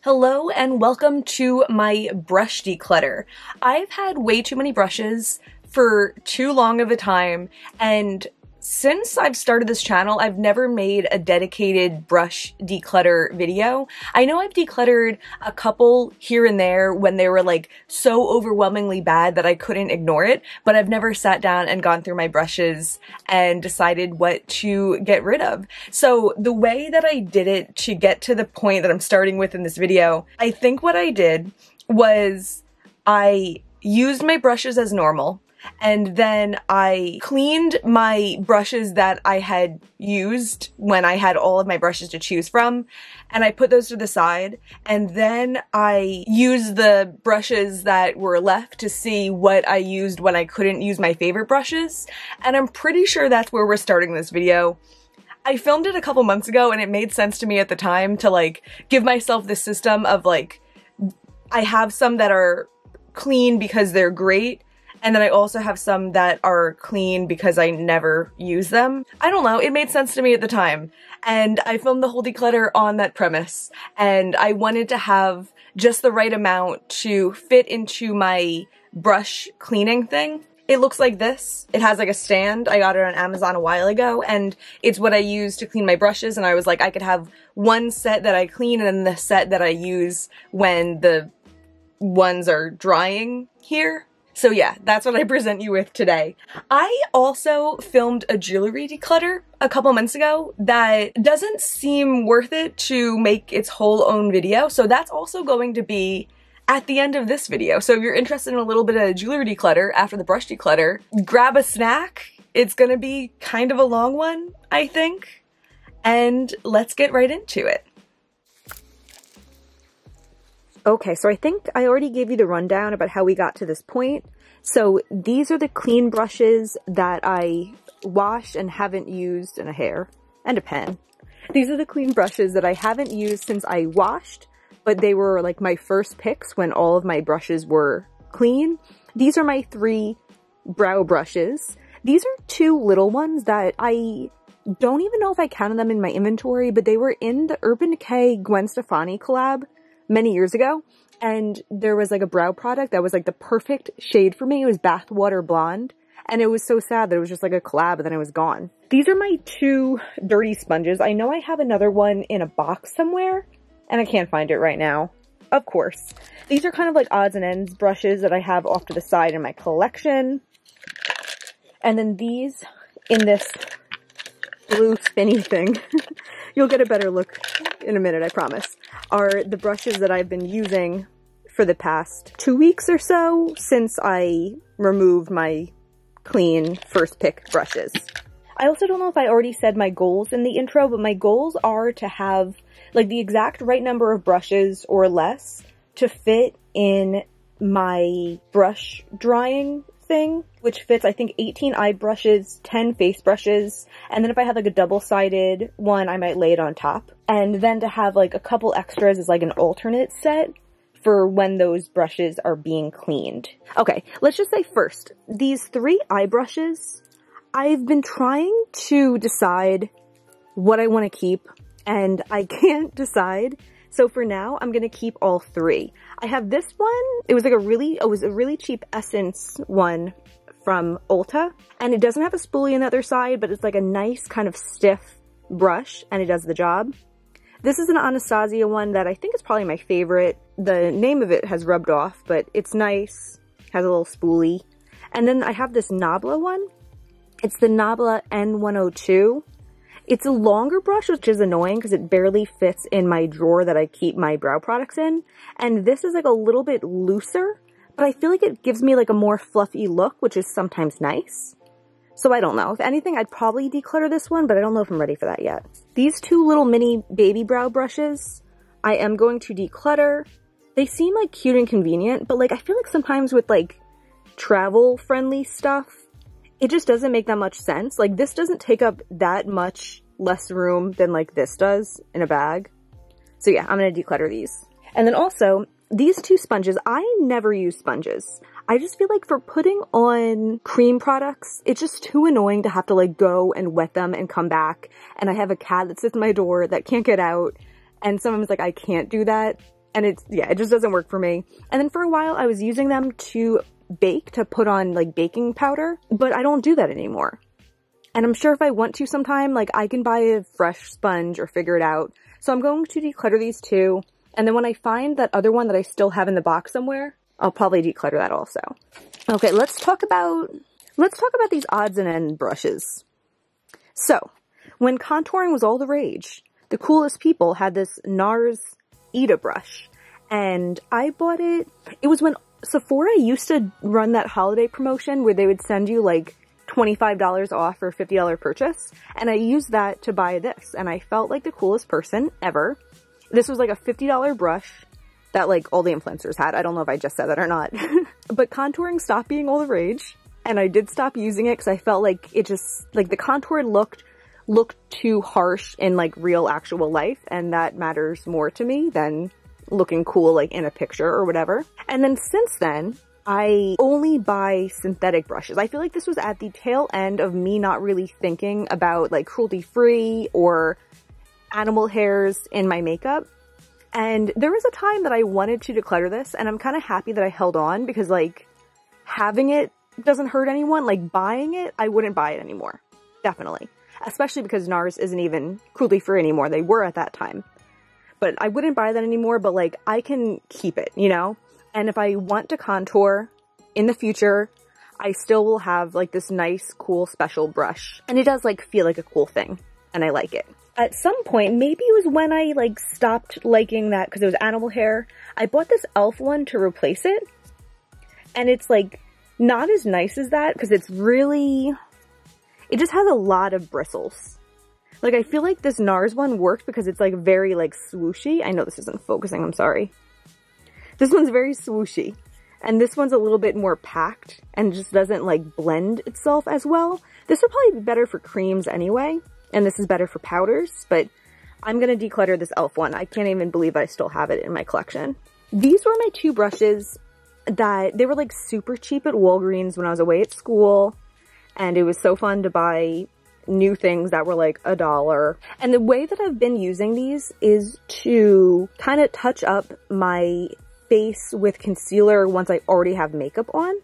Hello and welcome to my brush declutter. I've had way too many brushes for too long of a time, and since I've started this channel, I've never made a dedicated brush declutter video. I know I've decluttered a couple here and there when they were like so overwhelmingly bad that I couldn't ignore it, but I've never sat down and gone through my brushes and decided what to get rid of. So the way that I did it to get to the point that I'm starting with in this video, I think what I did was I used my brushes as normal. And then I cleaned my brushes that I had used when I had all of my brushes to choose from, and I put those to the side. And then I used the brushes that were left to see what I used when I couldn't use my favorite brushes. And I'm pretty sure that's where we're starting this video. I filmed it a couple months ago and it made sense to me at the time to like give myself this system of like, I have some that are clean because they're great, and then I also have some that are clean because I never use them. I don't know, it made sense to me at the time. And I filmed the whole declutter on that premise. And I wanted to have just the right amount to fit into my brush cleaning thing. It looks like this. It has like a stand. I got it on Amazon a while ago, and it's what I use to clean my brushes. And I was like, I could have one set that I clean and then the set that I use when the ones are drying here. So yeah, that's what I present you with today. I also filmed a jewelry declutter a couple months ago that doesn't seem worth it to make its whole own video, so that's also going to be at the end of this video. So if you're interested in a little bit of jewelry declutter after the brush declutter, grab a snack. It's gonna be kind of a long one, I think, and let's get right into it. Okay, so I think I already gave you the rundown about how we got to this point. So these are the clean brushes that I washed and haven't used, and a hair and a pen. These are the clean brushes that I haven't used since I washed, but they were like my first picks when all of my brushes were clean. These are my 3 brow brushes. These are 2 little ones that I don't even know if I counted them in my inventory, but they were in the Urban Decay Gwen Stefani collab many years ago, and there was like a brow product that was like the perfect shade for me. It was Bathwater Blonde, and it was so sad that it was just like a collab and then it was gone. These are my 2 dirty sponges. I know I have another one in a box somewhere, and I can't find it right now. Of course. These are kind of like odds and ends brushes that I have off to the side in my collection. And then these in this blue spinny thing, you'll get a better look in a minute, I promise, are the brushes that I've been using for the past 2 weeks or so since I removed my clean first pick brushes. I also don't know if I already said my goals in the intro, but my goals are to have like the exact right number of brushes or less to fit in my brush drying thing, which fits, I think, 18 eye brushes, 10 face brushes, and then if I have like a double-sided one, I might lay it on top. And then to have like a couple extras as like an alternate set for when those brushes are being cleaned. Okay, let's just say first, these 3 eye brushes, I've been trying to decide what I want to keep, and I can't decide. So for now, I'm gonna keep all 3. I have this one. It was a really cheap Essence one from Ulta, and it doesn't have a spoolie on the other side, but it's like a nice kind of stiff brush, and it does the job. This is an Anastasia one that I think is probably my favorite. The name of it has rubbed off, but it's nice. Has a little spoolie. And then I have this Nabla one. It's the Nabla N102. It's a longer brush, which is annoying because it barely fits in my drawer that I keep my brow products in. And this is like a little bit looser, but I feel like it gives me like a more fluffy look, which is sometimes nice. So I don't know. If anything, I'd probably declutter this one, but I don't know if I'm ready for that yet. These 2 little mini baby brow brushes, I am going to declutter. They seem like cute and convenient, but like I feel like sometimes with like travel friendly stuff, it just doesn't make that much sense. Like this doesn't take up that much less room than like this does in a bag. So yeah, I'm gonna declutter these. And then also, these 2 sponges, I never use sponges. I just feel like for putting on cream products, it's just too annoying to have to like go and wet them and come back. And I have a cat that sits at my door that can't get out. And sometimes like I can't do that. And it just doesn't work for me. And then for a while I was using them to bake, to put on like baking powder, but I don't do that anymore. And I'm sure if I want to sometime, like I can buy a fresh sponge or figure it out. So I'm going to declutter these two. And then when I find that other one that I still have in the box somewhere, I'll probably declutter that also. Okay, let's talk about these odds and end brushes. So, when contouring was all the rage, the coolest people had this NARS Ita brush. And I bought it. It was when Sephora used to run that holiday promotion where they would send you like $25 off for a $50 purchase. And I used that to buy this. And I felt like the coolest person ever. This was like a $50 brush that like all the influencers had. I don't know if I just said that or not. But contouring stopped being all the rage. And I did stop using it because I felt like it just, like the contour looked too harsh in like real actual life. And that matters more to me than looking cool like in a picture or whatever. And then since then, I only buy synthetic brushes. I feel like this was at the tail end of me not really thinking about like cruelty-free or animal hairs in my makeup. And there was a time that I wanted to declutter this, and I'm kind of happy that I held on because like having it doesn't hurt anyone. Like buying it, I wouldn't buy it anymore. Definitely. Especially because NARS isn't even cruelty-free anymore. They were at that time. But I wouldn't buy that anymore, but like I can keep it, you know? And if I want to contour in the future, I still will have like this nice, cool, special brush. And it does like feel like a cool thing, and I like it. At some point, maybe it was when I like stopped liking that because it was animal hair, I bought this e.l.f. one to replace it. And it's like not as nice as that because it's really, it just has a lot of bristles. Like I feel like this NARS one worked because it's like very like swooshy. I know this isn't focusing, I'm sorry. This one's very swooshy. And this one's a little bit more packed and just doesn't like blend itself as well. This would probably be better for creams anyway. And this is better for powders, but I'm going to declutter this e.l.f. one. I can't even believe I still have it in my collection. These were my two brushes that they were like super cheap at Walgreens when I was away at school. And it was so fun to buy new things that were like $1. And the way that I've been using these is to kind of touch up my face with concealer once I already have makeup on.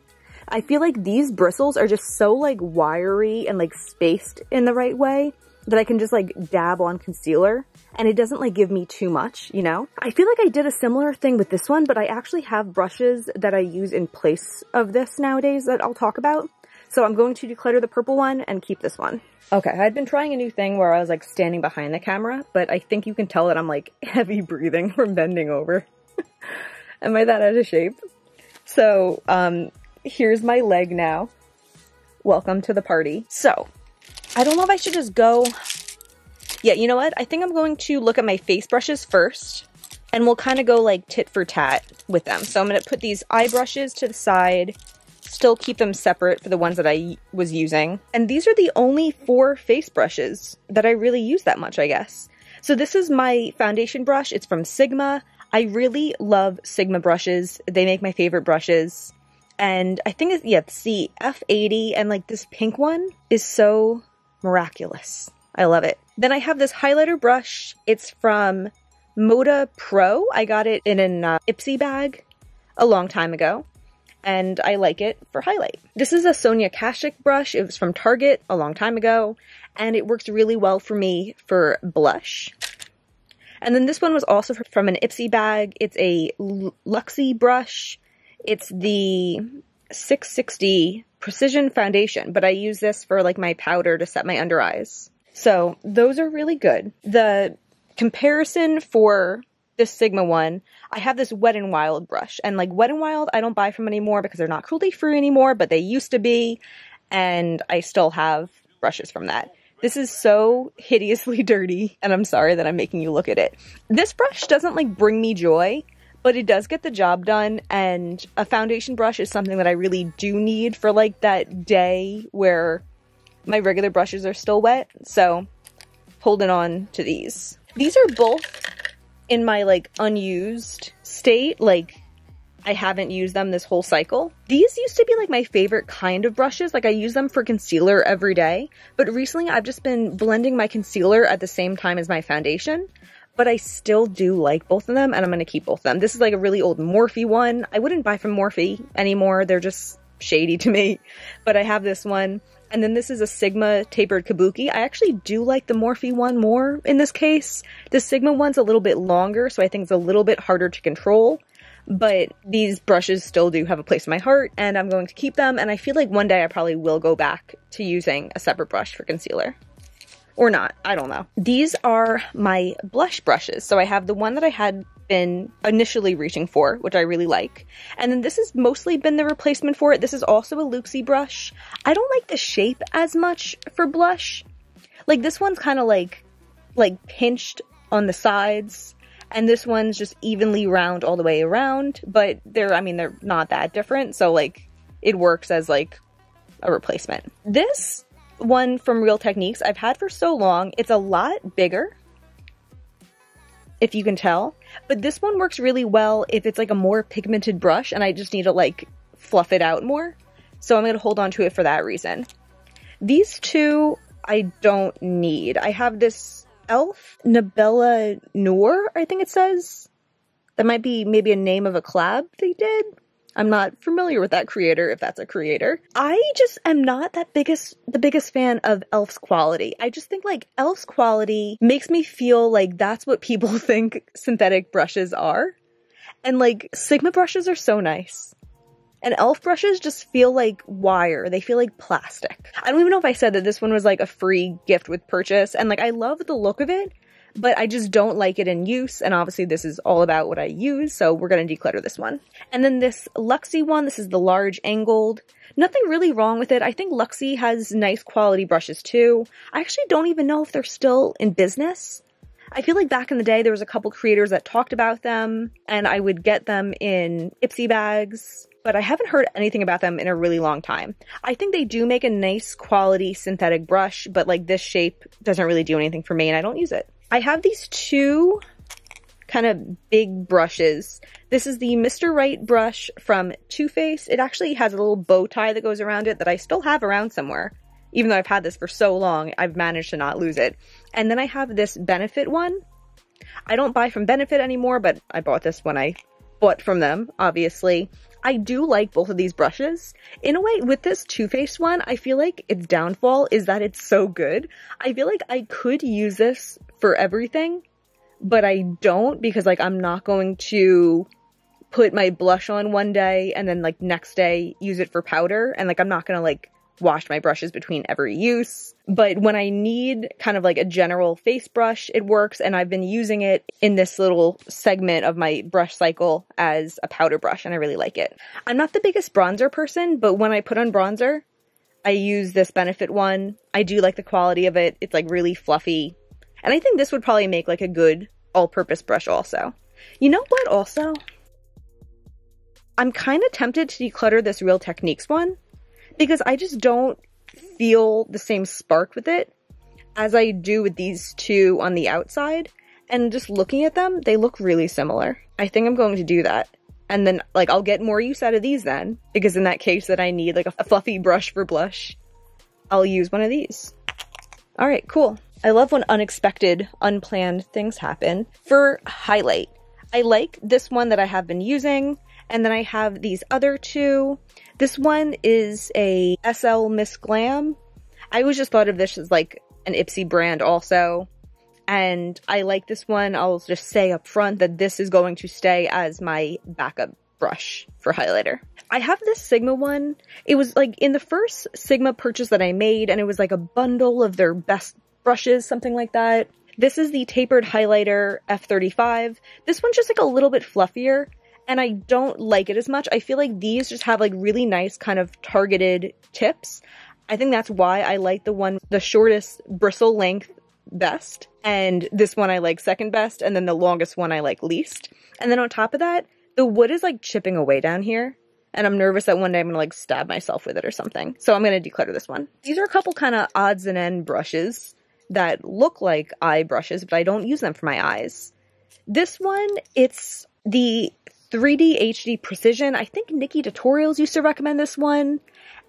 I feel like these bristles are just so like wiry and like spaced in the right way that I can just like dab on concealer and it doesn't like give me too much, you know? I feel like I did a similar thing with this one, but I actually have brushes that I use in place of this nowadays that I'll talk about. So I'm going to declutter the purple one and keep this one. Okay, I'd been trying a new thing where I was like standing behind the camera, but I think you can tell that I'm like heavy breathing from bending over. Am I that out of shape? So, here's my leg now. Welcome to the party. So, I don't know if I should just go... Yeah, you know what? I think I'm going to look at my face brushes first, and we'll kind of go like tit for tat with them. So I'm going to put these eye brushes to the side, still keep them separate for the ones that I was using. And these are the only 4 face brushes that I really use that much, I guess. So this is my foundation brush. It's from Sigma. I really love Sigma brushes. They make my favorite brushes. And I think it's the F80, and like this pink one is so miraculous. I love it. Then I have this highlighter brush. It's from Moda Pro. I got it in an Ipsy bag a long time ago, and I like it for highlight. This is a Sonia Kashuk brush. It was from Target a long time ago, and it works really well for me for blush. And then this one was also from an Ipsy bag. It's a Luxie brush. It's the 660 Precision Foundation, but I use this for like my powder to set my under eyes. So those are really good. The comparison for this Sigma one, I have this Wet n Wild brush, and like Wet n Wild I don't buy from anymore because they're not cruelty free anymore, but they used to be, and I still have brushes from that. This is so hideously dirty, and I'm sorry that I'm making you look at it. This brush doesn't like bring me joy, but it does get the job done, and a foundation brush is something that I really do need for like that day where my regular brushes are still wet, so holding on to these. These are both in my like unused state, like I haven't used them this whole cycle. These used to be like my favorite kind of brushes. Like I use them for concealer every day, but recently I've just been blending my concealer at the same time as my foundation. but I still do like both of them, and I'm going to keep both of them. This is like a really old Morphe one. I wouldn't buy from Morphe anymore. They're just shady to me, but I have this one. And then this is a Sigma tapered kabuki. I actually do like the Morphe one more in this case. The Sigma one's a little bit longer, so I think it's a little bit harder to control. But these brushes still do have a place in my heart, and I'm going to keep them. And I feel like one day I probably will go back to using a separate brush for concealer. Or not, I don't know. These are my blush brushes. So I have the one that I had been initially reaching for, which I really like. And then this has mostly been the replacement for it. This is also a Luxie brush. I don't like the shape as much for blush. Like this one's kind of like pinched on the sides, and this one's just evenly round all the way around, but they're not that different. So like it works as like a replacement. This one from Real Techniques I've had for so long. It's a lot bigger, if you can tell, but this one works really well if it's like a more pigmented brush and I just need to like fluff it out more. So I'm going to hold on to it for that reason. These two I don't need. I have this e.l.f. Nabella Noor, I think it says. That might be maybe a name of a collab they did. I'm not familiar with that creator, if that's a creator. I just am not the biggest fan of e.l.f.'s quality. I just think like e.l.f.'s quality makes me feel like that's what people think synthetic brushes are. And like Sigma brushes are so nice. And e.l.f. brushes just feel like wire. They feel like plastic. I don't even know if I said that this one was like a free gift with purchase. And like I love the look of it, but I just don't like it in use. And obviously this is all about what I use, so we're going to declutter this one. And then this Luxie one, this is the large angled. Nothing really wrong with it. I think Luxie has nice quality brushes too. I actually don't even know if they're still in business. I feel like back in the day there was a couple creators that talked about them, and I would get them in Ipsy bags, but I haven't heard anything about them in a really long time. I think they do make a nice quality synthetic brush, but like this shape doesn't really do anything for me and I don't use it. I have these two kind of big brushes. This is the Mr. Right brush from Too Faced. It actually has a little bow tie that goes around it that I still have around somewhere. Even though I've had this for so long, I've managed to not lose it. And then I have this Benefit one. I don't buy from Benefit anymore, but I bought this when I bought from them, obviously. I do like both of these brushes. In a way, with this Too Faced one, I feel like its downfall is that it's so good. I feel like I could use this for everything, but I don't, because like I'm not going to put my blush on one day and then like next day use it for powder, and like I'm not gonna like wash my brushes between every use. But when I need kind of like a general face brush, it works, and I've been using it in this little segment of my brush cycle as a powder brush, and I really like it. I'm not the biggest bronzer person, but when I put on bronzer, I use this Benefit one. I do like the quality of it. It's like really fluffy, and I think this would probably make like a good all-purpose brush also. You know what also? I'm kind of tempted to declutter this Real Techniques one, because I just don't feel the same spark with it as I do with these two on the outside. And just looking at them, they look really similar. I think I'm going to do that. And then like I'll get more use out of these then, because in that case that I need like a fluffy brush for blush, I'll use one of these. All right, cool. I love when unexpected, unplanned things happen. For highlight, I like this one that I have been using, and then I have these other two. This one is a SL Miss Glam. I always just thought of this as like an Ipsy brand also. And I like this one. I'll just say up front that this is going to stay as my backup brush for highlighter. I have this Sigma one. It was like in the first Sigma purchase that I made, and it was like a bundle of their best brushes, something like that. This is the tapered highlighter F35. This one's just like a little bit fluffier, and I don't like it as much. I feel like these just have like really nice kind of targeted tips. I think that's why I like the shortest bristle length best, and this one I like second best, and then the longest one I like least. And then on top of that, the wood is like chipping away down here, and I'm nervous that one day I'm gonna like stab myself with it or something. So I'm gonna declutter this one. These are a couple kind of odds and end brushes that look like eye brushes, but I don't use them for my eyes. This one, it's the 3D HD Precision. I think Nikki Tutorials used to recommend this one,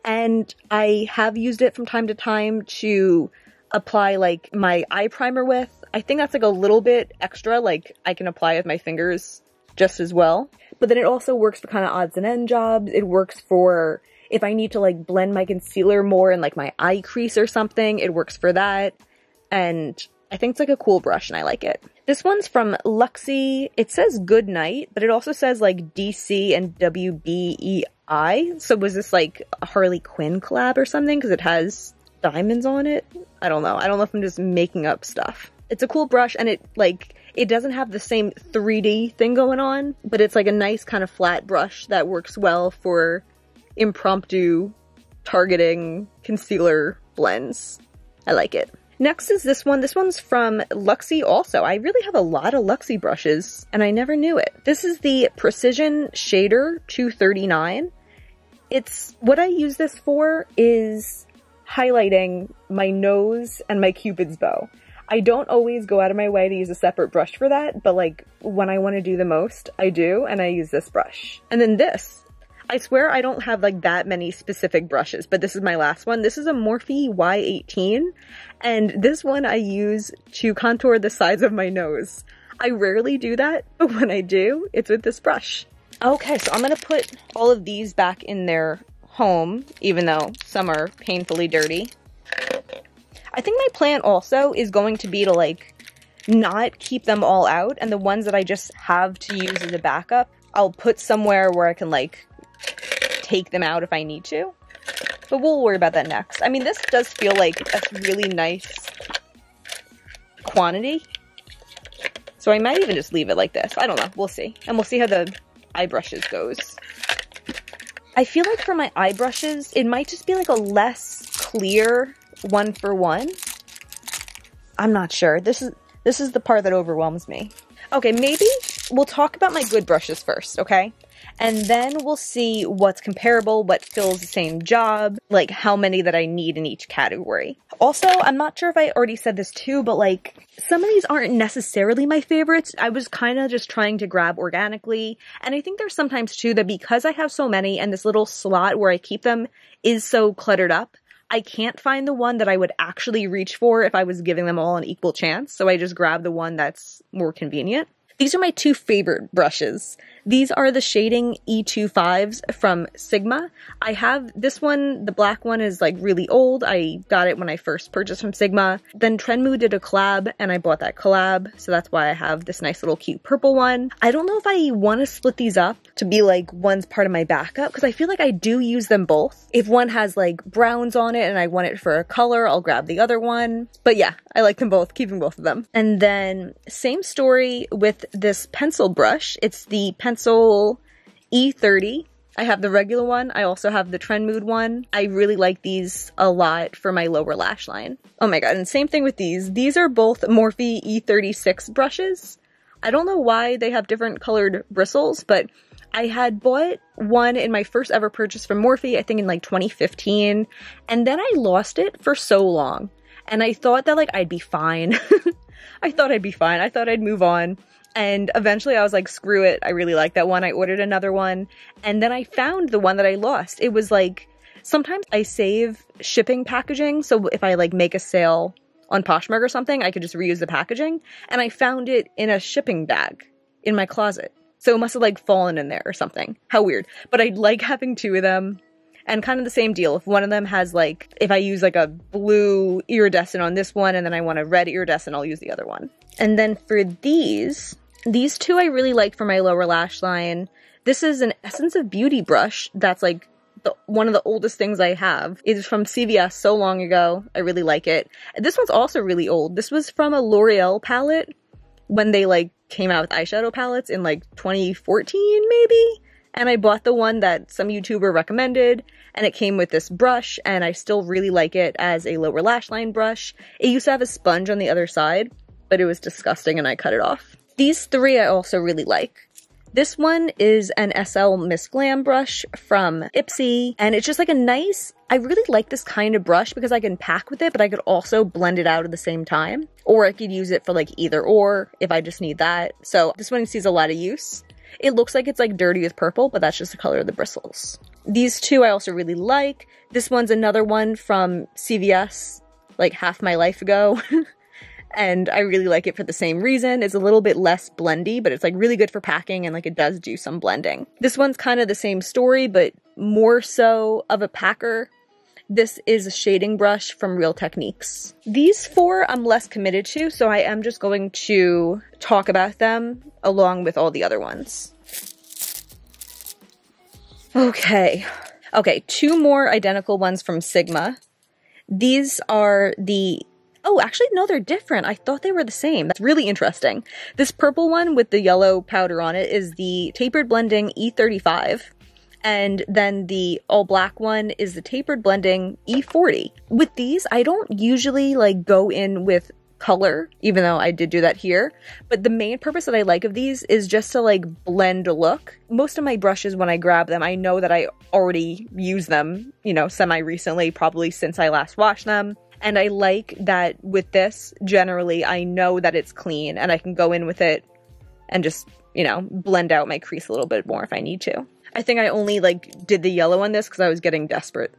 and I have used it from time to time to apply like my eye primer with. I think that's like a little bit extra, like I can apply with my fingers just as well. But then it also works for kind of odds and end jobs. It works for if I need to like blend my concealer more in like my eye crease or something, it works for that. And I think it's like a cool brush and I like it. This one's from Luxie. It says Good Night, but it also says like DC and WBEI. So was this like a Harley Quinn collab or something? Because it has diamonds on it. I don't know. I don't know if I'm just making up stuff. It's a cool brush and it doesn't have the same 3D thing going on, but it's like a nice kind of flat brush that works well for impromptu targeting concealer blends. I like it. Next is this one. This one's from Luxie also. I really have a lot of Luxie brushes and I never knew it. This is the Precision Shader 239. What I use this for is highlighting my nose and my Cupid's bow. I don't always go out of my way to use a separate brush for that, but like when I want to do the most, I do, and I use this brush. And then this. I swear I don't have like that many specific brushes, but this is my last one. This is a Morphe Y18, and this one I use to contour the sides of my nose. I rarely do that, but when I do, it's with this brush. Okay, so I'm gonna put all of these back in their home, even though some are painfully dirty. I think my plan also is going to be to like not keep them all out, and the ones that I just have to use as a backup, I'll put somewhere where I can like take them out if I need to. But we'll worry about that next. I mean, this does feel like a really nice quantity. So I might even just leave it like this. I don't know. We'll see. And we'll see how the eye brushes goes. I feel like for my eye brushes, it might just be like a less clear 1-for-1. I'm not sure. This is the part that overwhelms me. Okay, maybe we'll talk about my good brushes first, okay? And then we'll see what's comparable, what fills the same job, like how many that I need in each category. Also, I'm not sure if I already said this too, but like some of these aren't necessarily my favorites. I was kind of just trying to grab organically. And I think there's sometimes too that because I have so many and this little slot where I keep them is so cluttered up, I can't find the one that I would actually reach for if I was giving them all an equal chance. So I just grab the one that's more convenient. These are my two favorite brushes. These are the shading E25s from Sigma. I have this one, the black one is like really old. I got it when I first purchased from Sigma. Then Trendmoo did a collab and I bought that collab. So that's why I have this nice little cute purple one. I don't know if I want to split these up to be like one's part of my backup because I feel like I do use them both. If one has like browns on it and I want it for a color, I'll grab the other one. But yeah, I like them both, keeping both of them. And then same story with this pencil brush. It's the Pencil E30. I have the regular one. I also have the Trendmoo one. I really like these a lot for my lower lash line. Oh my god, and same thing with these. These are both Morphe E36 brushes. I don't know why they have different colored bristles, but I had bought one in my first ever purchase from Morphe, I think in like 2015, and then I lost it for so long. And I thought that like I'd be fine. I thought I'd be fine. I thought I'd move on. And eventually I was like, screw it. I really like that one. I ordered another one. And then I found the one that I lost. It was like, sometimes I save shipping packaging. So if I like make a sale on Poshmark or something, I could just reuse the packaging. And I found it in a shipping bag in my closet. So it must have like fallen in there or something. How weird. But I like having two of them. And kind of the same deal. If one of them has like, if I use like a blue iridescent on this one and then I want a red iridescent, I'll use the other one. And then for these two I really like for my lower lash line. This is an Essence of Beauty brush that's like one of the oldest things I have. It is from CVS so long ago. I really like it. This one's also really old. This was from a L'Oreal palette when they like came out with eyeshadow palettes in like 2014 maybe. And I bought the one that some YouTuber recommended, and it came with this brush, and I still really like it as a lower lash line brush. It used to have a sponge on the other side, but it was disgusting and I cut it off. These three I also really like. This one is an SL Miss Glam brush from Ipsy, and it's just like a nice, I really like this kind of brush because I can pack with it, but I could also blend it out at the same time. Or I could use it for like either or if I just need that. So this one sees a lot of use. It looks like it's like dirty with purple, but that's just the color of the bristles. These two I also really like. This one's another one from CVS, like half my life ago. and I really like it for the same reason. It's a little bit less blendy, but it's like really good for packing, and like it does do some blending. This one's kind of the same story, but more so of a packer. This is a shading brush from Real Techniques. These four I'm less committed to, so I am just going to talk about them along with all the other ones. Okay, two more identical ones from Sigma. These are the, oh, actually, no, they're different. I thought they were the same. That's really interesting. This purple one with the yellow powder on it is the Tapered Blending E35. And then the all black one is the Tapered Blending E40. With these, I don't usually like go in with color, even though I did do that here. But the main purpose that I like of these is just to like blend a look. Most of my brushes, when I grab them, I know that I already use them, you know, semi-recently, probably since I last washed them. And I like that with this, generally, I know that it's clean and I can go in with it and just, you know, blend out my crease a little bit more if I need to. I think I only like did the yellow on this because I was getting desperate.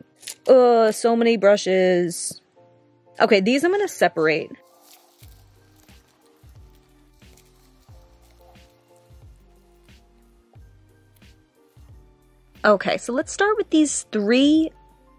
So many brushes. Okay, these I'm gonna separate. Okay, so let's start with these three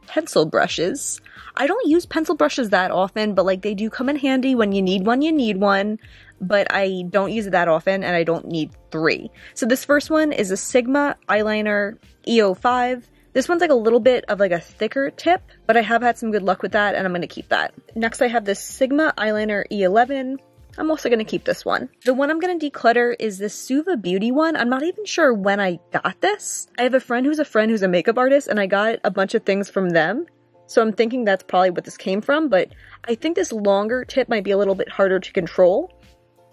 pencil brushes. I don't use pencil brushes that often, but like they do come in handy when you need one, but I don't use it that often and I don't need three. So this first one is a Sigma eyeliner E05. This one's like a little bit of like a thicker tip, but I have had some good luck with that and I'm gonna keep that. Next I have this Sigma eyeliner E11. I'm also going to keep this one. The one I'm going to declutter is this Suva Beauty one. I'm not even sure when I got this. I have a friend who's a makeup artist, and I got a bunch of things from them. So I'm thinking that's probably what this came from, but I think this longer tip might be a little bit harder to control.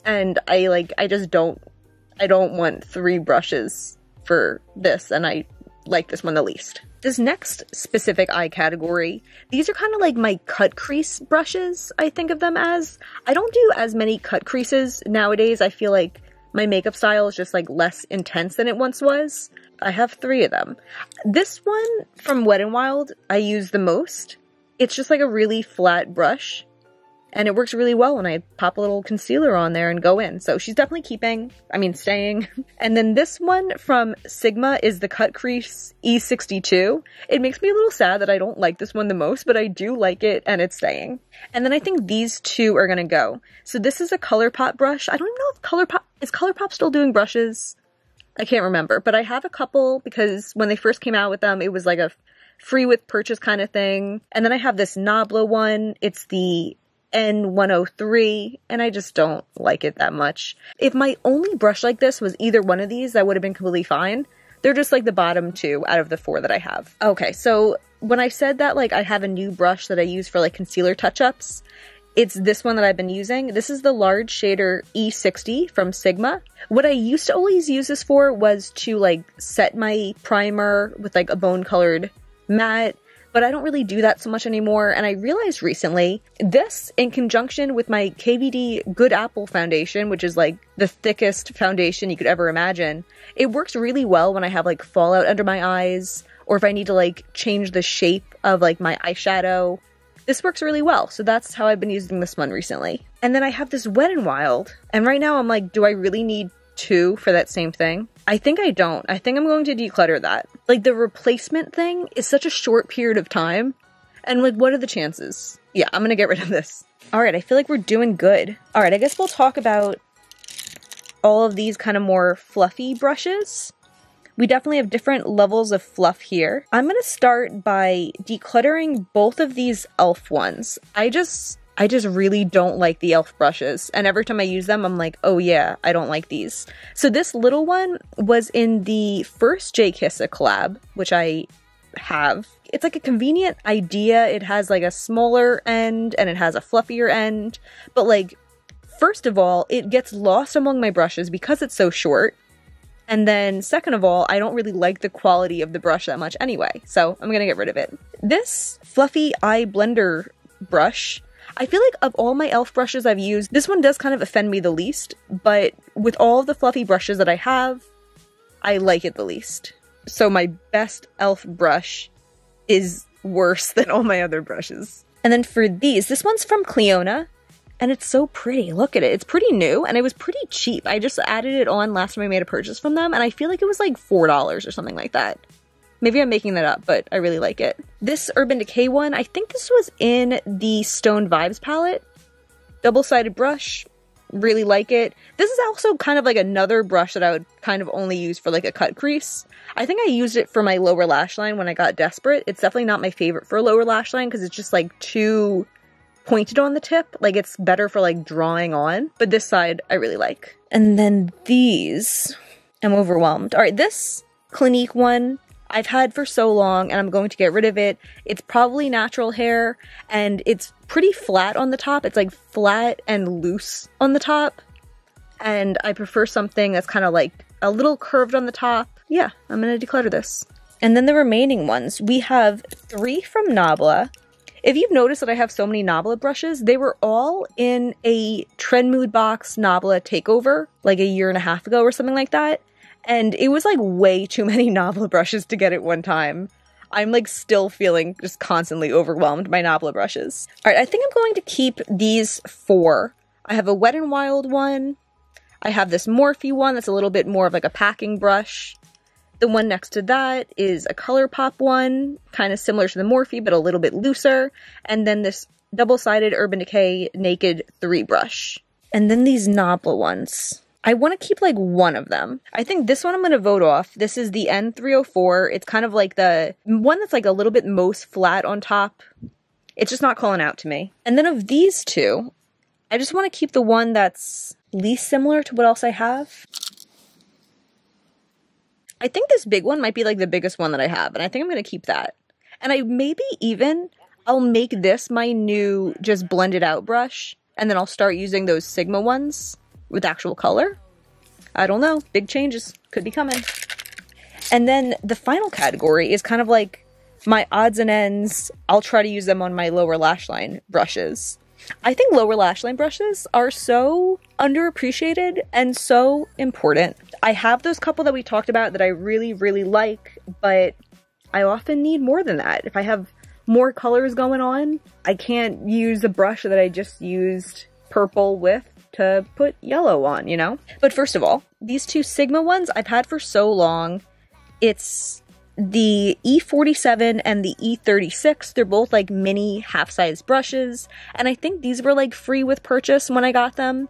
And I don't want three brushes for this, and I like this one the least. This next specific eye category, these are kind of like my cut crease brushes, I think of them as. I don't do as many cut creases nowadays. I feel like my makeup style is just like less intense than it once was. I have three of them. This one from Wet n Wild I use the most. It's just like a really flat brush, and it works really well when I pop a little concealer on there and go in. So she's definitely staying. And then this one from Sigma is the Cut Crease E62. It makes me a little sad that I don't like this one the most, but I do like it and it's staying. And then I think these two are gonna go. So this is a ColourPop brush. I don't even know if is ColourPop still doing brushes? I can't remember, but I have a couple because when they first came out with them, it was like a free with purchase kind of thing. And then I have this Nabla one. It's the N103, and I just don't like it that much. If my only brush like this was either one of these, that would have been completely fine. They're just like the bottom two out of the four that I have. Okay, so when I said that like I have a new brush that I use for like concealer touch-ups, it's this one that I've been using. This is the Large Shader E60 from Sigma. What I used to always use this for was to like set my primer with like a bone-colored matte, but I don't really do that so much anymore, and I realized recently, this in conjunction with my KVD Good Apple foundation, which is like the thickest foundation you could ever imagine, it works really well when I have like fallout under my eyes, or if I need to like change the shape of like my eyeshadow. This works really well, so that's how I've been using this one recently. And then I have this Wet n Wild, and right now I'm like, do I really need two for that same thing? I think I don't. I think I'm going to declutter that. Like, the replacement thing is such a short period of time, and like, what are the chances? Yeah, I'm gonna get rid of this. Alright, I feel like we're doing good. Alright, I guess we'll talk about all of these kind of more fluffy brushes. We definitely have different levels of fluff here. I'm gonna start by decluttering both of these e.l.f. ones. I just really don't like the e.l.f. brushes, and every time I use them, I'm like, oh yeah, I don't like these. So this little one was in the first J. Kissa collab, which I have. It's like a convenient idea. It has like a smaller end, and it has a fluffier end, but like, first of all, it gets lost among my brushes because it's so short, and then second of all, I don't really like the quality of the brush that much anyway, so I'm gonna get rid of it. This fluffy eye blender brush, I feel like of all my e.l.f. brushes I've used, this one does kind of offend me the least, but with all of the fluffy brushes that I have, I like it the least. So my best e.l.f. brush is worse than all my other brushes. And then for these, this one's from Cleona. And it's so pretty. Look at it. It's pretty new and it was pretty cheap. I just added it on last time I made a purchase from them and I feel like it was like $4 or something like that. Maybe I'm making that up, but I really like it. This Urban Decay one, I think this was in the Stone Vibes palette. Double-sided brush. Really like it. This is also kind of like another brush that I would kind of only use for like a cut crease. I think I used it for my lower lash line when I got desperate. It's definitely not my favorite for a lower lash line because it's just like too pointed on the tip. Like it's better for like drawing on, but this side I really like. And then these, I'm overwhelmed. All right, this Clinique one I've had for so long and I'm going to get rid of it. It's probably natural hair and it's pretty flat on the top. It's like flat and loose on the top. And I prefer something that's kind of like a little curved on the top. Yeah, I'm gonna declutter this. And then the remaining ones, we have 3 from Nabla. If you've noticed that I have so many Nabla brushes, they were all in a Trend Mood Box Nabla takeover like a year and a half ago or something like that. And it was like way too many Nabla brushes to get at one time. I'm like still feeling just constantly overwhelmed by Nabla brushes. All right, I think I'm going to keep these 4. I have a Wet n Wild one. I have this Morphe one that's a little bit more of like a packing brush. The one next to that is a ColourPop one, kind of similar to the Morphe, but a little bit looser. And then this double-sided Urban Decay Naked 3 brush. And then these Nabla ones. I want to keep like one of them. I think this one I'm going to vote off. This is the N304. It's kind of like the one that's like a little bit most flat on top. It's just not calling out to me. And then of these 2, I just want to keep the one that's least similar to what else I have. I think this big one might be like the biggest one that I have, and I think I'm going to keep that. And I'll make this my new just blended out brush, and then I'll start using those Sigma ones with actual color. I don't know. Big changes could be coming. And then the final category is kind of like my odds and ends. I'll try to use them on my lower lash line brushes. I think lower lash line brushes are so underappreciated and so important. I have those couple that we talked about that I really, really like, but I often need more than that. If I have more colors going on, I can't use a brush that I just used purple with to put yellow on, you know? But first of all, these 2 Sigma ones I've had for so long. It's the E47 and the E36. They're both like mini half-size brushes, and I think these were like free with purchase when I got them.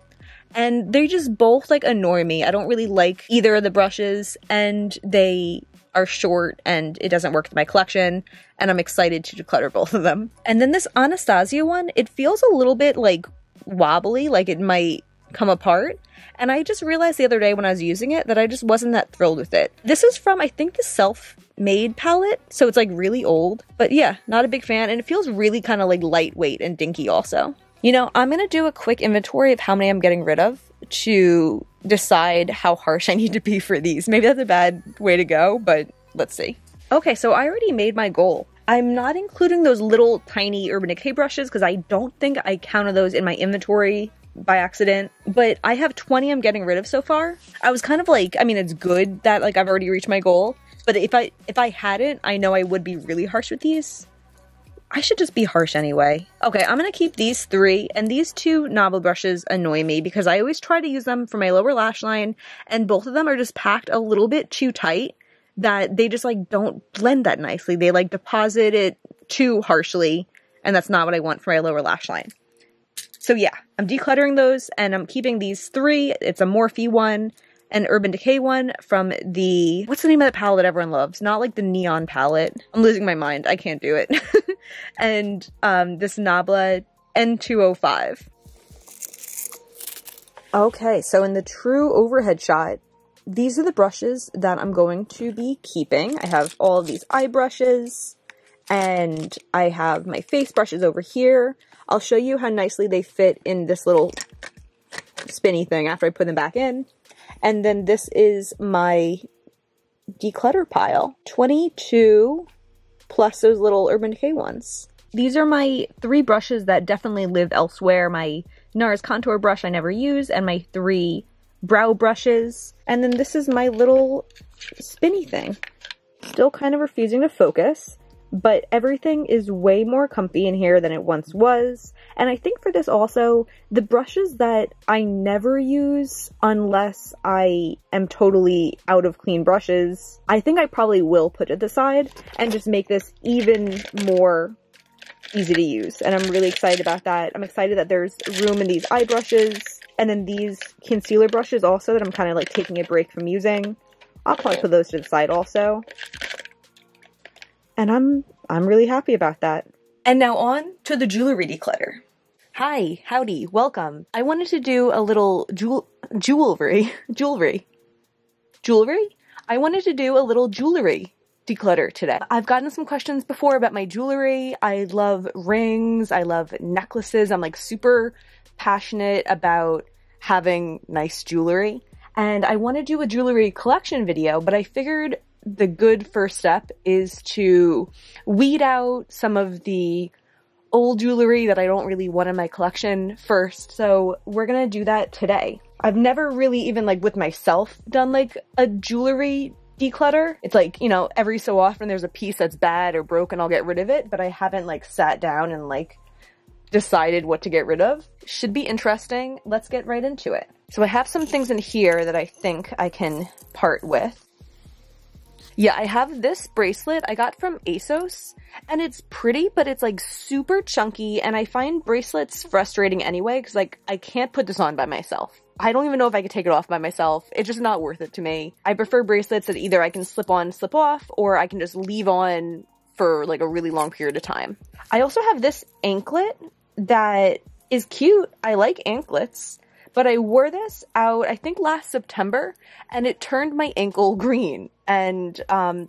And they just both like annoy me. I don't really like either of the brushes, and they are short and it doesn't work with my collection, and I'm excited to declutter both of them. And then this Anastasia one, it feels a little bit like wobbly, like it might come apart. And I just realized the other day when I was using it that I just wasn't that thrilled with it. This is from, I think, the Self-Made palette, so it's like really old. But yeah, not a big fan, and it feels really kind of like lightweight and dinky also. You know, I'm gonna do a quick inventory of how many I'm getting rid of to decide how harsh I need to be for these. Maybe that's a bad way to go, but let's see. Okay, so I already made my goal. I'm not including those little tiny Urban Decay brushes because I don't think I counted those in my inventory by accident, but I have 20 I'm getting rid of so far. I was kind of like, I mean, it's good that like I've already reached my goal, but if I hadn't, I know I would be really harsh with these. I should just be harsh anyway. Okay, I'm gonna keep these 3, and these 2 Nabla brushes annoy me because I always try to use them for my lower lash line, and both of them are just packed a little bit too tight that they just like don't blend that nicely. They like deposit it too harshly, and that's not what I want for my lower lash line. So yeah, I'm decluttering those, and I'm keeping these 3. It's a Morphe one, an Urban Decay one from the, what's the name of the palette that everyone loves? Not like the neon palette. I'm losing my mind. I can't do it. And this Nabla N205. Okay, so in the true overhead shot, these are the brushes that I'm going to be keeping. I have all of these eye brushes, and I have my face brushes over here. I'll show you how nicely they fit in this little spinny thing after I put them back in. And then this is my declutter pile. 22 plus those little Urban Decay ones. These are my 3 brushes that definitely live elsewhere. My NARS contour brush I never use, and my 3 brow brushes. And then this is my little spinny thing. Still kind of refusing to focus. but everything is way more comfy in here than it once was. And I think for this also, the brushes that I never use unless I am totally out of clean brushes, I think I probably will put to the side and just make this even more easy to use. And I'm really excited about that. I'm excited that there's room in these eye brushes, and then these concealer brushes also that I'm kind of like taking a break from using. I'll probably put those to the side also. And I'm really happy about that. And now on to the jewelry declutter. Hi, howdy, welcome. I wanted to do a little jewelry. I wanted to do a little jewelry declutter today. I've gotten some questions before about my jewelry. I love rings, I love necklaces. I'm like super passionate about having nice jewelry. And I want to do a jewelry collection video, but I figured the good first step is to weed out some of the old jewelry that I don't really want in my collection first. So we're gonna do that today. I've never really even like with myself done like a jewelry declutter. It's like, you know, every so often there's a piece that's bad or broken, I'll get rid of it, but I haven't like sat down and like decided what to get rid of. Should be interesting. Let's get right into it. So I have some things in here that I think I can part with. Yeah, I have this bracelet I got from ASOS, and it's pretty, but it's like super chunky, and I find bracelets frustrating anyway, because like I can't put this on by myself. I don't even know if I could take it off by myself. It's just not worth it to me. I prefer bracelets that either I can slip on, slip off, or I can just leave on for like a really long period of time. I also have this anklet that is cute. I like anklets. But I wore this out, I think last September, and it turned my ankle green. And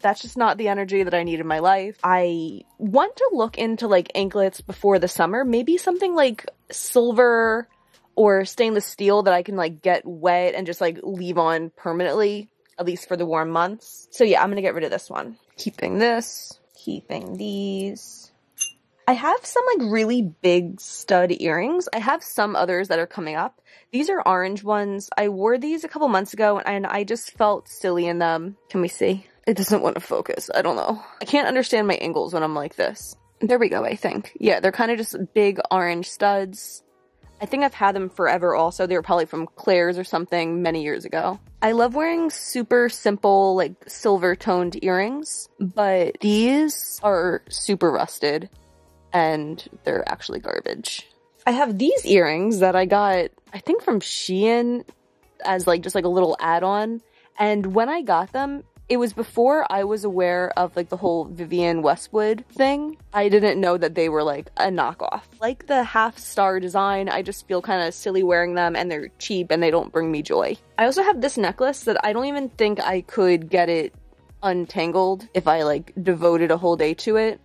that's just not the energy that I need in my life. I want to look into like anklets before the summer, maybe something like silver or stainless steel that I can like get wet and just like leave on permanently, at least for the warm months. So yeah, I'm gonna get rid of this one. Keeping this, keeping these. I have some like really big stud earrings. I have some others that are coming up. These are orange ones. I wore these a couple months ago and I just felt silly in them. Can we see? It doesn't want to focus. I don't know. I can't understand my angles when I'm like this. There we go, I think. Yeah, they're kind of just big orange studs. I think I've had them forever also. They were probably from Claire's or something many years ago. I love wearing super simple, like silver toned earrings, but these are super rusted. And they're actually garbage. I have these earrings that I got, I think from Shein as like just like a little add-on. And when I got them, it was before I was aware of like the whole Vivienne Westwood thing. I didn't know that they were like a knockoff. Like the half-star design, I just feel kind of silly wearing them and they're cheap and they don't bring me joy. I also have this necklace that I don't even think I could get it untangled if I like devoted a whole day to it.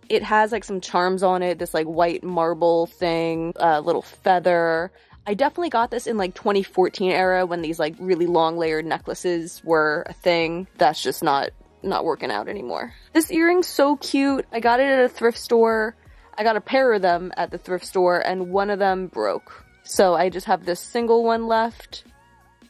It has like some charms on it, this like white marble thing, a little feather. I definitely got this in like 2014 era when these like really long layered necklaces were a thing. That's just not working out anymore. This earring's so cute. I got it at a thrift store. I got a pair of them at the thrift store and one of them broke. So I just have this single one left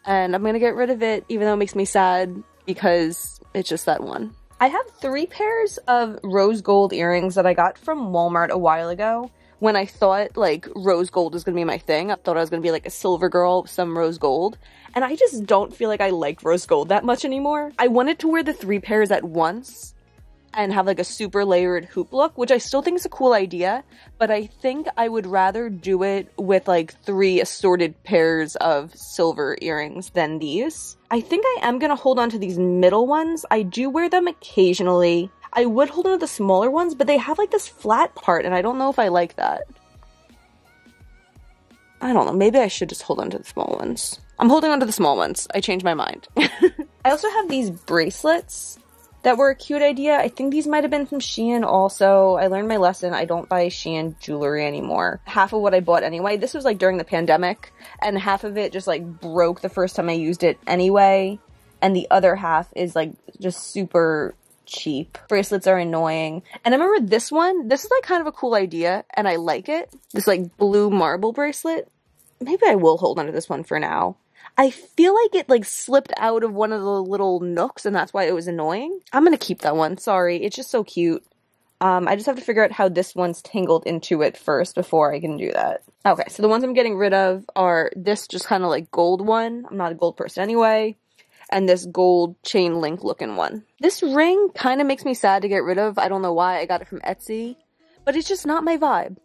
and I'm gonna get rid of it even though it makes me sad because it's just that one. I have 3 pairs of rose gold earrings that I got from Walmart a while ago when I thought like rose gold was gonna be my thing. I thought I was gonna be like a silver girl with some rose gold. And I just don't feel like I like rose gold that much anymore. I wanted to wear the 3 pairs at once and have like a super layered hoop look, which I still think is a cool idea, but I think I would rather do it with like 3 assorted pairs of silver earrings than these. I think I am gonna hold on to these middle ones. I do wear them occasionally. I would hold on to the smaller ones, but they have like this flat part and I don't know if I like that. I don't know, maybe I should just hold on to the small ones. I'm holding on to the small ones. I changed my mind. I also have these bracelets that were a cute idea. I think these might have been from Shein also. I learned my lesson. I don't buy Shein jewelry anymore. Half of what I bought anyway, this was like during the pandemic, and half of it just like broke the first time I used it anyway, and the other half is like just super cheap. Bracelets are annoying. And I remember this one. This is like kind of a cool idea, and I like it. This like blue marble bracelet. Maybe I will hold on to this one for now. I feel like it like slipped out of one of the little nooks and that's why it was annoying. I'm gonna keep that one, sorry. It's just so cute. I just have to figure out how this one's tangled into it first before I can do that. Okay, so the ones I'm getting rid of are this just kind of like gold one. I'm not a gold person anyway. And this gold chain link looking one. This ring kind of makes me sad to get rid of. I don't know why. I got it from Etsy, but it's just not my vibe.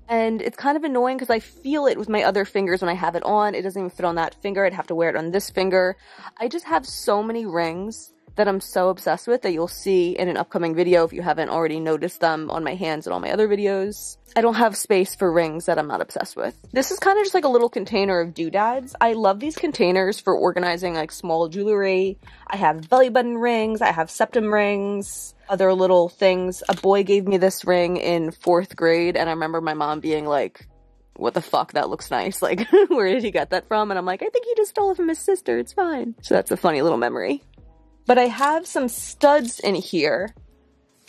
And it's kind of annoying because I feel it with my other fingers when I have it on. It doesn't even fit on that finger. I'd have to wear it on this finger. I just have so many rings that I'm so obsessed with that you'll see in an upcoming video if you haven't already noticed them on my hands and all my other videos. I don't have space for rings that I'm not obsessed with. This is kind of just like a little container of doodads. I love these containers for organizing like small jewelry. I have belly button rings, I have septum rings, other little things. A boy gave me this ring in 4th grade and I remember my mom being like, what the fuck, that looks nice. Like, where did he get that from? And I'm like, I think he just stole it from his sister, it's fine. So that's a funny little memory. But I have some studs in here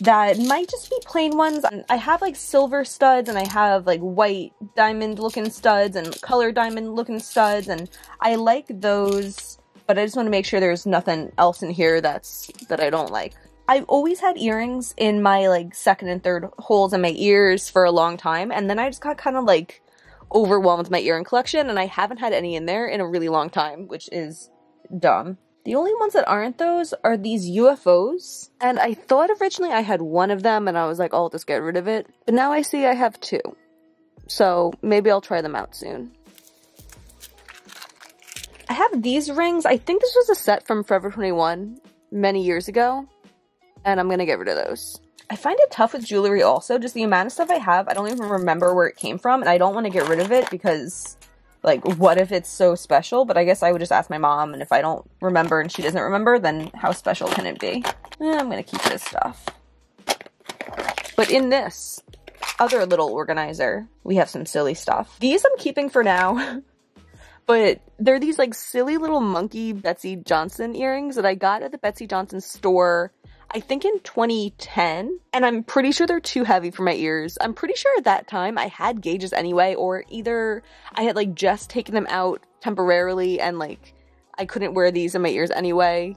that might just be plain ones. I have like silver studs and I have like white diamond looking studs and color diamond looking studs, and I like those, but I just want to make sure there's nothing else in here that I don't like. I've always had earrings in my like 2nd and 3rd holes in my ears for a long time, and then I just got kind of like overwhelmed with my earring collection and I haven't had any in there in a really long time, which is dumb. The only ones that aren't those are these UFOs, and I thought originally I had one of them and I was like, oh, I'll just get rid of it, but now I see I have 2, so maybe I'll try them out soon. I have these rings. I think this was a set from Forever 21 many years ago, and I'm gonna get rid of those. I find it tough with jewelry also, just the amount of stuff I have, I don't even remember where it came from, and I don't want to get rid of it because, like, what if it's so special? But I guess I would just ask my mom, and if I don't remember and she doesn't remember, then how special can it be? I'm gonna keep this stuff. But in this other little organizer, we have some silly stuff. These I'm keeping for now, but they're these, like, silly little monkey Betsy Johnson earrings that I got at the Betsy Johnson store, I think in 2010, and I'm pretty sure they're too heavy for my ears. I'm pretty sure at that time I had gauges anyway, or either I had like just taken them out temporarily and like I couldn't wear these in my ears anyway.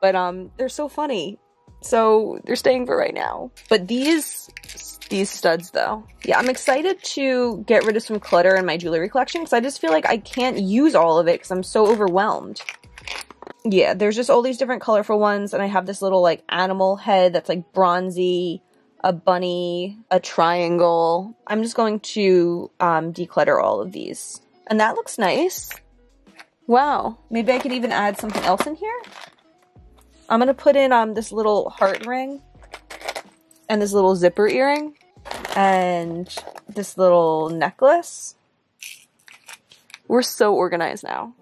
But they're so funny. So they're staying for right now. But these studs though. Yeah, I'm excited to get rid of some clutter in my jewelry collection because I just feel like I can't use all of it because I'm so overwhelmed. Yeah, there's just all these different colorful ones, and I have this little, like, animal head that's, like, bronzy, a bunny, a triangle. I'm just going to declutter all of these. And that looks nice. Wow. Maybe I could even add something else in here? I'm gonna put in this little heart ring, and this little zipper earring, and this little necklace. We're so organized now.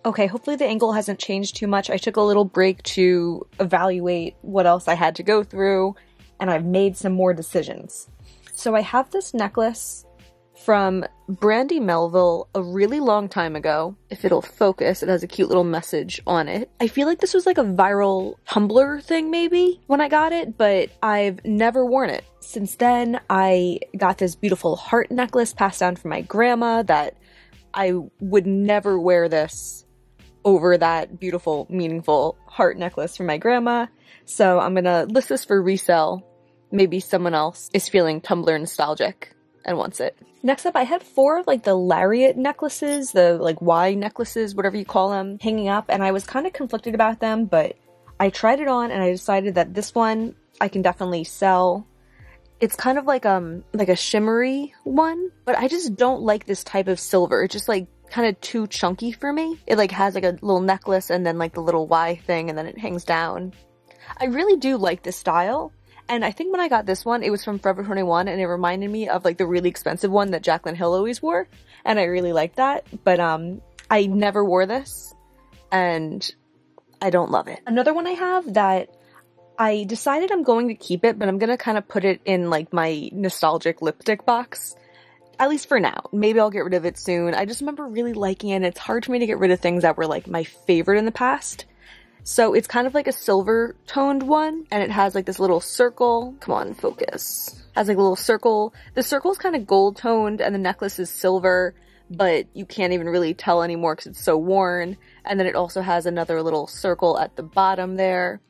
Okay, hopefully the angle hasn't changed too much. I took a little break to evaluate what else I had to go through, and I've made some more decisions. So I have this necklace from Brandy Melville a really long time ago. If it'll focus, it has a cute little message on it. I feel like this was like a viral Tumblr thing maybe when I got it, but I've never worn it. Since then, I got this beautiful heart necklace passed down from my grandma that I would never wear this over that beautiful, meaningful heart necklace from my grandma. So I'm gonna list this for resale. Maybe someone else is feeling Tumblr nostalgic and wants it. Next up, I had 4 of like the lariat necklaces, the like Y necklaces, whatever you call them, hanging up, and I was kind of conflicted about them, but I tried it on and I decided that this one I can definitely sell. It's kind of like a shimmery one, but I just don't like this type of silver. It's just like kind of too chunky for me. It like has like a little necklace and then like the little Y thing and then it hangs down. I really do like this style. And I think when I got this one, it was from Forever 21 and it reminded me of like the really expensive one that Jaclyn Hill always wore. And I really liked that. But I never wore this and I don't love it. Another one I have that I decided I'm going to keep it, but I'm going to kind of put it in like my nostalgic lipstick box. At least for now. Maybe I'll get rid of it soon. I just remember really liking it, and it's hard for me to get rid of things that were like my favorite in the past. So it's kind of like a silver toned one, and it has like this little circle. Come on, focus. Has like a little circle. The circle is kind of gold toned, and the necklace is silver, but you can't even really tell anymore because it's so worn. And then it also has another little circle at the bottom there.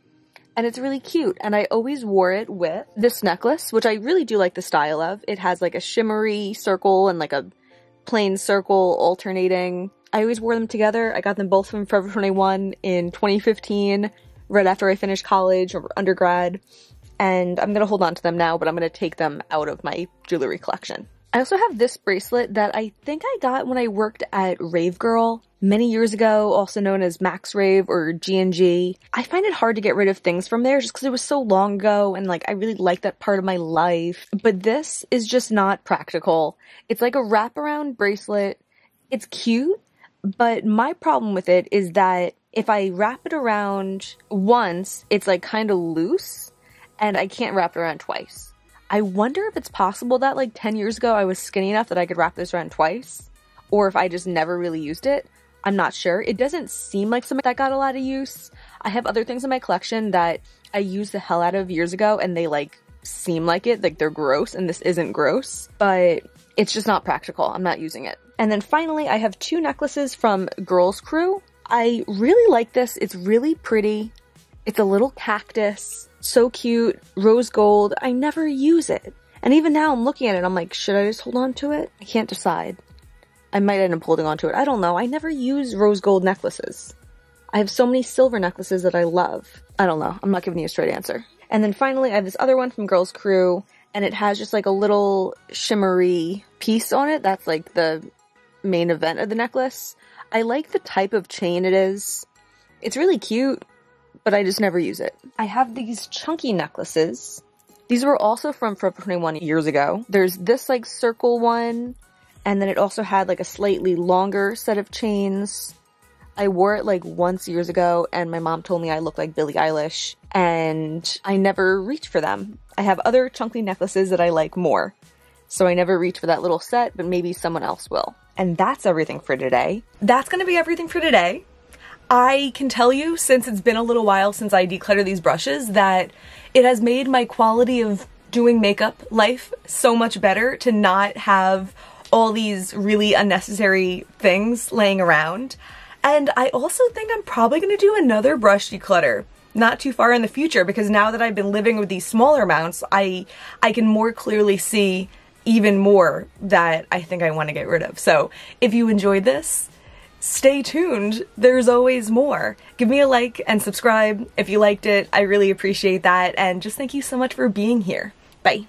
and it's really cute. And I always wore it with this necklace, which I really do like the style of. It has like a shimmery circle and like a plain circle alternating. I always wore them together. I got them both from Forever 21 in 2015, right after I finished college or undergrad. And I'm gonna hold on to them now, but I'm gonna take them out of my jewelry collection. I also have this bracelet that I think I got when I worked at Rave Girl many years ago, also known as Max Rave or G&G. I find it hard to get rid of things from there just because it was so long ago and like I really like that part of my life. But this is just not practical. It's like a wraparound bracelet. It's cute, but my problem with it is that if I wrap it around once, it's like kind of loose and I can't wrap it around twice. I wonder if it's possible that like 10 years ago I was skinny enough that I could wrap this around twice, or if I just never really used it. I'm not sure. It doesn't seem like something that got a lot of use. I have other things in my collection that I used the hell out of years ago and they like seem like it, like they're gross, and this isn't gross, but it's just not practical. I'm not using it. And then finally, I have two necklaces from Girls Crew. I really like this. It's really pretty. It's a little cactus. So cute, rose gold. I never use it. And even now I'm looking at it, I'm like, should I just hold on to it? I can't decide. I might end up holding on to it. I don't know. I never use rose gold necklaces. I have so many silver necklaces that I love. I don't know. I'm not giving you a straight answer. And then finally, I have this other one from Girls Crew, and it has just like a little shimmery piece on it. That's like the main event of the necklace. I like the type of chain it is. It's really cute, but I just never use it. I have these chunky necklaces. These were also from Forever 21 years ago. There's this like circle one, and then it also had like a slightly longer set of chains. I wore it like once years ago, and my mom told me I looked like Billie Eilish, and I never reached for them. I have other chunky necklaces that I like more, so I never reach for that little set, but maybe someone else will. And that's everything for today. That's gonna be everything for today. I can tell you, since it's been a little while since I decluttered these brushes, that it has made my quality of doing makeup life so much better to not have all these really unnecessary things laying around. And I also think I'm probably going to do another brush declutter not too far in the future, because now that I've been living with these smaller amounts, I can more clearly see even more that I think I want to get rid of. So if you enjoyed this, stay tuned. There's always more. Give me a like and subscribe if you liked it. I really appreciate that. And just thank you so much for being here. Bye.